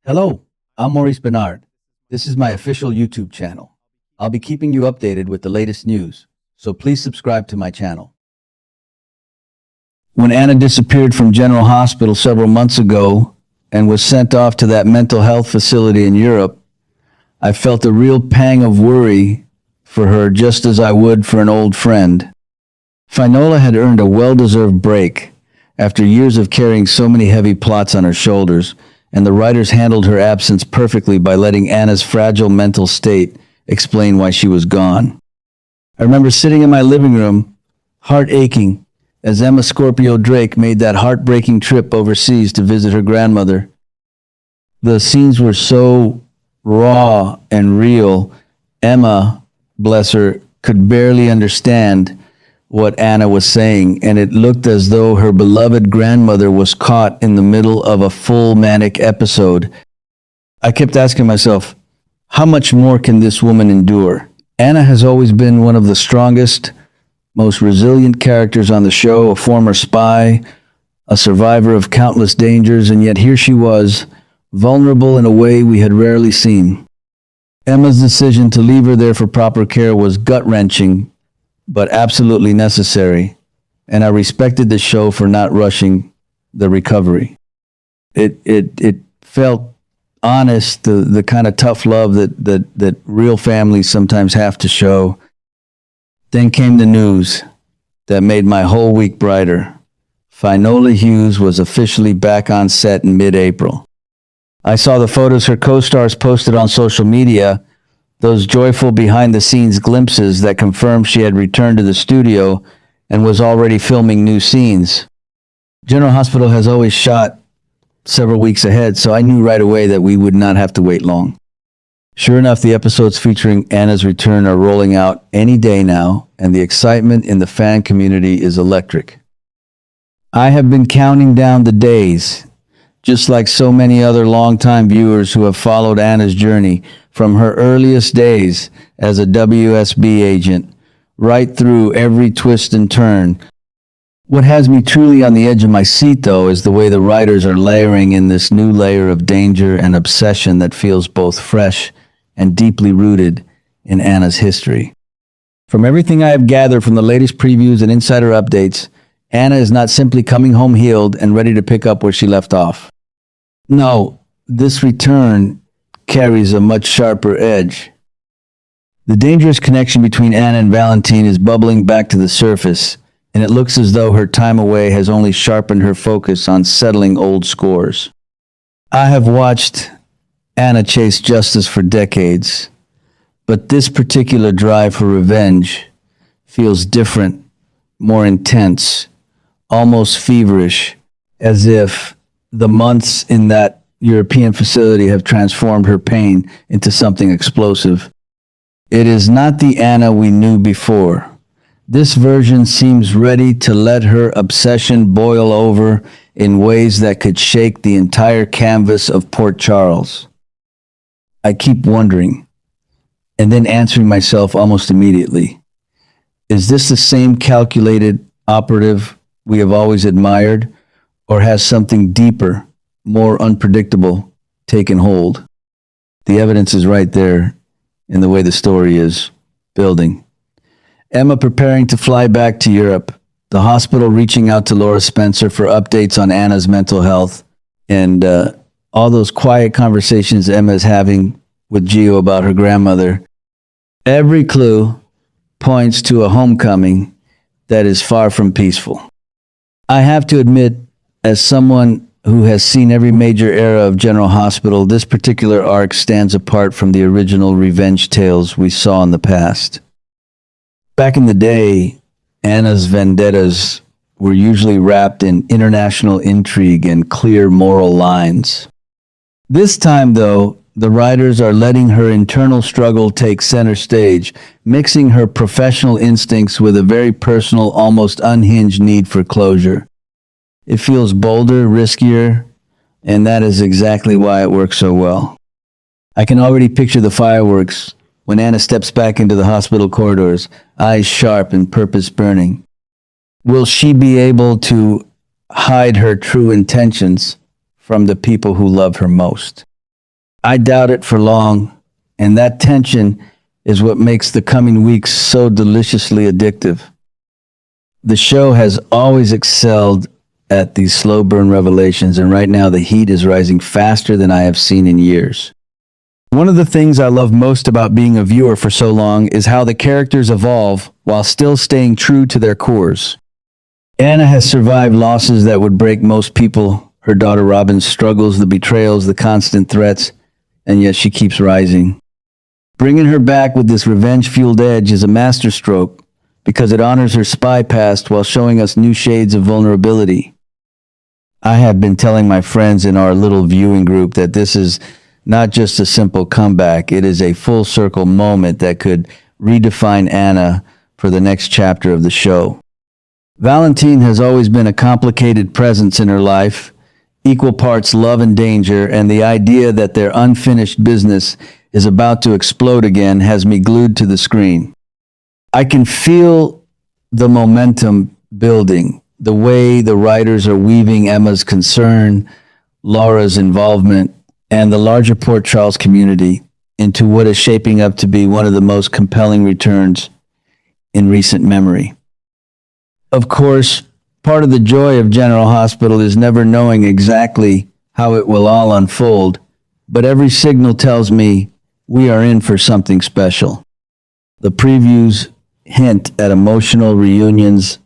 Hello, I'm Maurice Bernard. This is my official YouTube channel. I'll be keeping you updated with the latest news, so please subscribe to my channel. When Anna disappeared from General Hospital several months ago and was sent off to that mental health facility in Europe, I felt a real pang of worry for her, just as I would for an old friend. Finola had earned a well-deserved break after years of carrying so many heavy plots on her shoulders, and the writers handled her absence perfectly by letting Anna's fragile mental state explain why she was gone. I remember sitting in my living room, heart aching, as Emma Scorpio Drake made that heartbreaking trip overseas to visit her grandmother. The scenes were so raw and real. Emma, bless her, could barely understand what Anna was saying, and it looked as though her beloved grandmother was caught in the middle of a full manic episode. I kept asking myself, how much more can this woman endure? Anna has always been one of the strongest, most resilient characters on the show, a former spy, a survivor of countless dangers, and yet here she was, vulnerable in a way we had rarely seen. Emma's decision to leave her there for proper care was gut-wrenching, but absolutely necessary, and I respected the show for not rushing the recovery. It felt honest, the kind of tough love that real families sometimes have to show. Then came the news that made my whole week brighter. Finola Hughes was officially back on set in mid-April. I saw the photos her co-stars posted on social media, those joyful behind-the-scenes glimpses that confirmed she had returned to the studio and was already filming new scenes. General Hospital has always shot several weeks ahead, so I knew right away that we would not have to wait long. Sure enough, the episodes featuring Anna's return are rolling out any day now, and the excitement in the fan community is electric. I have been counting down the days, just like so many other longtime viewers who have followed Anna's journey from her earliest days as a WSB agent, right through every twist and turn. What has me truly on the edge of my seat, though, is the way the writers are layering in this new layer of danger and obsession that feels both fresh and deeply rooted in Anna's history. From everything I have gathered from the latest previews and insider updates, Anna is not simply coming home healed and ready to pick up where she left off. No, this return carries a much sharper edge. The dangerous connection between Anna and Valentine is bubbling back to the surface, and it looks as though her time away has only sharpened her focus on settling old scores. I have watched Anna chase justice for decades, but this particular drive for revenge feels different, more intense, almost feverish, as if the months in that European facility have transformed her pain into something explosive. It is not the Anna we knew before. This version seems ready to let her obsession boil over in ways that could shake the entire canvas of Port Charles. I keep wondering, and then answering myself almost immediately, is this the same calculated operative we have always admired, or has something deeper, more unpredictable, taken hold? The evidence is right there in the way the story is building. Emma preparing to fly back to Europe, the hospital reaching out to Laura Spencer for updates on Anna's mental health, and all those quiet conversations Emma is having with Gio about her grandmother. Every clue points to a homecoming that is far from peaceful. I have to admit, as someone who has seen every major era of General Hospital, this particular arc stands apart from the original revenge tales we saw in the past. Back in the day, Anna's vendettas were usually wrapped in international intrigue and clear moral lines. This time, though, the writers are letting her internal struggle take center stage, mixing her professional instincts with a very personal, almost unhinged need for closure. It feels bolder, riskier, and that is exactly why it works so well. I can already picture the fireworks when Anna steps back into the hospital corridors, eyes sharp and purpose burning. Will she be able to hide her true intentions from the people who love her most? I doubt it for long, and that tension is what makes the coming weeks so deliciously addictive. The show has always excelled at these slow burn revelations, and right now the heat is rising faster than I have seen in years. One of the things I love most about being a viewer for so long is how the characters evolve while still staying true to their cores. Anna has survived losses that would break most people. Her daughter Robin's struggles, the betrayals, the constant threats, and yet she keeps rising. Bringing her back with this revenge-fueled edge is a masterstroke because it honors her spy past while showing us new shades of vulnerability. I have been telling my friends in our little viewing group that this is not just a simple comeback, it is a full circle moment that could redefine Anna for the next chapter of the show. Valentine has always been a complicated presence in her life, equal parts love and danger, and the idea that their unfinished business is about to explode again has me glued to the screen. I can feel the momentum building, the way the writers are weaving Emma's concern, Laura's involvement, and the larger Port Charles community into what is shaping up to be one of the most compelling returns in recent memory. Of course, part of the joy of General Hospital is never knowing exactly how it will all unfold, but every signal tells me we are in for something special. The previews hint at emotional reunions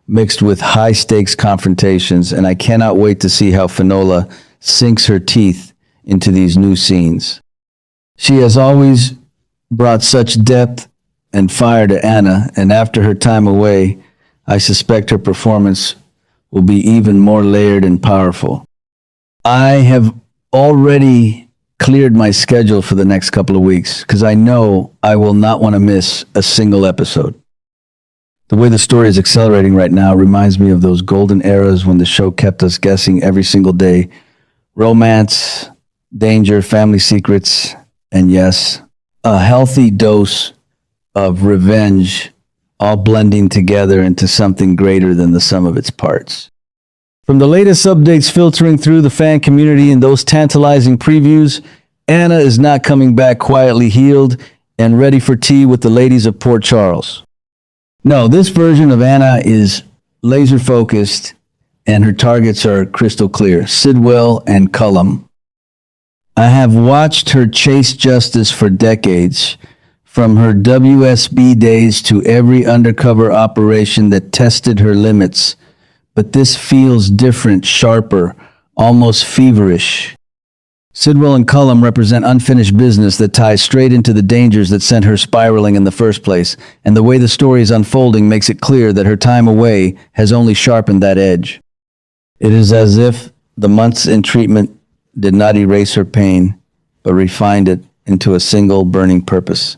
mixed with high-stakes confrontations, and I cannot wait to see how Finola sinks her teeth into these new scenes. She has always brought such depth and fire to Anna, and after her time away, I suspect her performance will be even more layered and powerful. I have already cleared my schedule for the next couple of weeks because I know I will not want to miss a single episode. The way the story is accelerating right now reminds me of those golden eras when the show kept us guessing every single day. Romance, danger, family secrets, and yes, a healthy dose of revenge, all blending together into something greater than the sum of its parts. From the latest updates filtering through the fan community and those tantalizing previews, Anna is not coming back quietly healed and ready for tea with the ladies of Port Charles. No, this version of Anna is laser focused and her targets are crystal clear, Sidwell and Cullum. I have watched her chase justice for decades, from her WSB days to every undercover operation that tested her limits, but this feels different, sharper, almost feverish. Sidwell and Cullum represent unfinished business that ties straight into the dangers that sent her spiraling in the first place, and the way the story is unfolding makes it clear that her time away has only sharpened that edge. It is as if the months in treatment did not erase her pain, but refined it into a single burning purpose.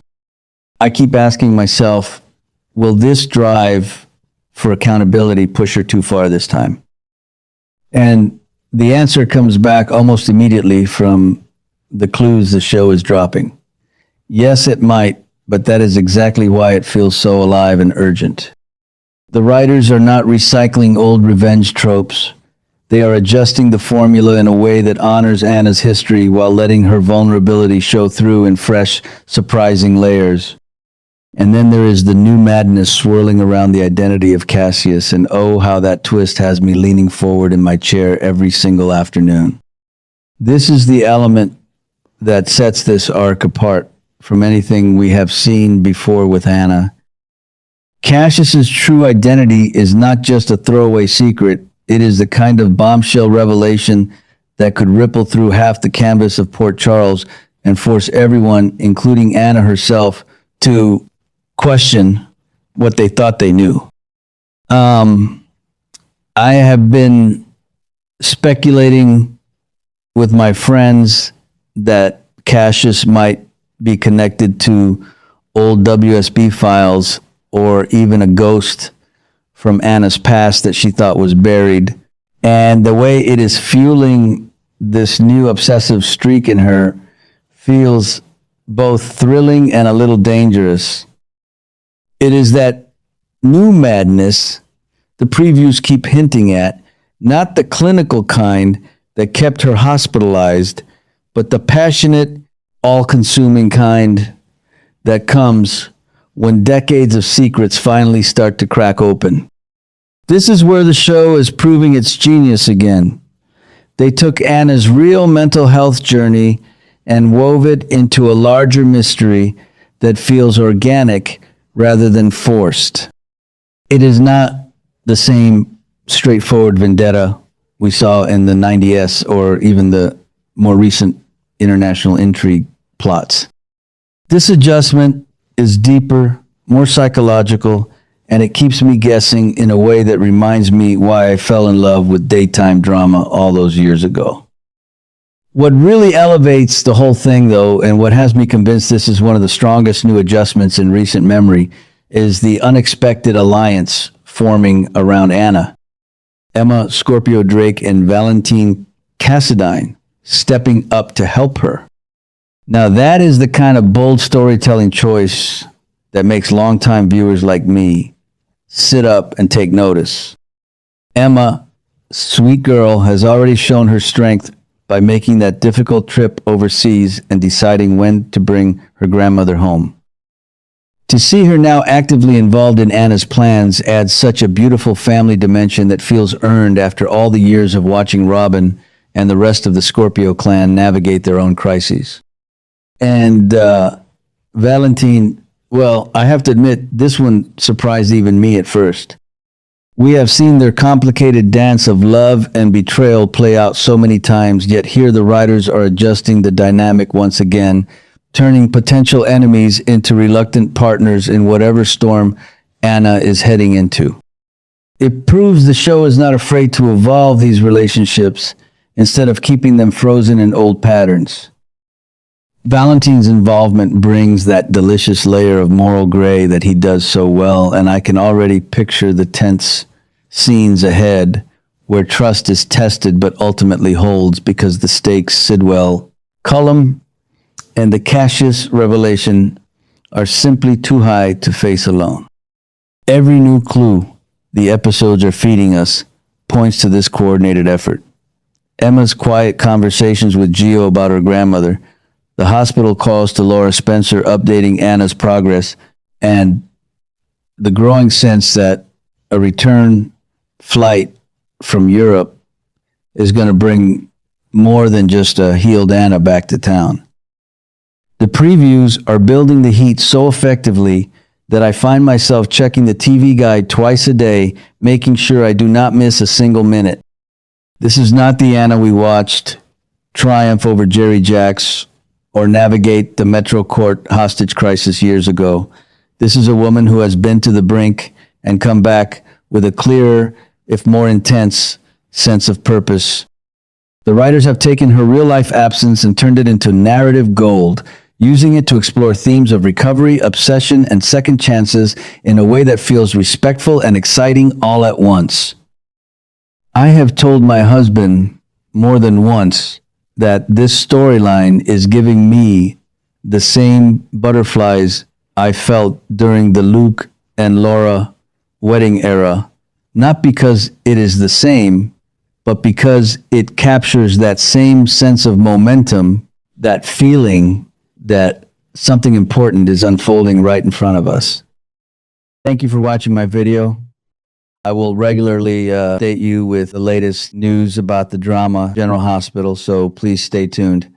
I keep asking myself, will this drive for accountability push her too far this time? And the answer comes back almost immediately from the clues the show is dropping. Yes, it might, but that is exactly why it feels so alive and urgent. The writers are not recycling old revenge tropes. They are adjusting the formula in a way that honors Anna's history while letting her vulnerability show through in fresh, surprising layers. And then there is the new madness swirling around the identity of Cassius, and oh, how that twist has me leaning forward in my chair every single afternoon. This is the element that sets this arc apart from anything we have seen before with Anna. Cassius's true identity is not just a throwaway secret, it is the kind of bombshell revelation that could ripple through half the canvas of Port Charles and force everyone, including Anna herself, to question what they thought they knew. I have been speculating with my friends that Cassius might be connected to old WSB files or even a ghost from Anna's past that she thought was buried. And the way it is fueling this new obsessive streak in her feels both thrilling and a little dangerous. It is that new madness the previews keep hinting at, not the clinical kind that kept her hospitalized, but the passionate, all-consuming kind that comes when decades of secrets finally start to crack open. This is where the show is proving its genius again. They took Anna's real mental health journey and wove it into a larger mystery that feels organic rather than forced. It is not the same straightforward vendetta we saw in the 90s or even the more recent international intrigue plots. This adjustment is deeper, more psychological, and it keeps me guessing in a way that reminds me why I fell in love with daytime drama all those years ago. What really elevates the whole thing, though, and what has me convinced this is one of the strongest new adjustments in recent memory, is the unexpected alliance forming around Anna. Emma Scorpio Drake and Valentine Cassadine stepping up to help her. Now that is the kind of bold storytelling choice that makes longtime viewers like me sit up and take notice. Emma, sweet girl, has already shown her strength by making that difficult trip overseas and deciding when to bring her grandmother home. To see her now actively involved in Anna's plans adds such a beautiful family dimension that feels earned after all the years of watching Robin and the rest of the Scorpio clan navigate their own crises. And Valentine, well, I have to admit, this one surprised even me at first. We have seen their complicated dance of love and betrayal play out so many times, yet here the writers are adjusting the dynamic once again, turning potential enemies into reluctant partners in whatever storm Anna is heading into. It proves the show is not afraid to evolve these relationships instead of keeping them frozen in old patterns. Valentine's involvement brings that delicious layer of moral gray that he does so well, and I can already picture the tense scenes ahead where trust is tested but ultimately holds because the stakes, Sidwell, Cullum, and the Cassius revelation are simply too high to face alone. Every new clue the episodes are feeding us points to this coordinated effort. Emma's quiet conversations with Gio about her grandmother, the hospital calls to Laura Spencer updating Anna's progress, and the growing sense that a return flight from Europe is going to bring more than just a healed Anna back to town. The previews are building the heat so effectively that I find myself checking the TV guide twice a day, making sure I do not miss a single minute. This is not the Anna we watched triumph over Jerry Jacks or navigate the Metro Court hostage crisis years ago. This is a woman who has been to the brink and come back with a clearer, if more intense, sense of purpose. The writers have taken her real-life absence and turned it into narrative gold, using it to explore themes of recovery, obsession, and second chances in a way that feels respectful and exciting all at once. I have told my husband more than once that this storyline is giving me the same butterflies I felt during the Luke and Laura wedding era, not because it is the same, but because it captures that same sense of momentum, that feeling that something important is unfolding right in front of us. Thank you for watching my video. I will regularly update you with the latest news about the drama General Hospital, so please stay tuned.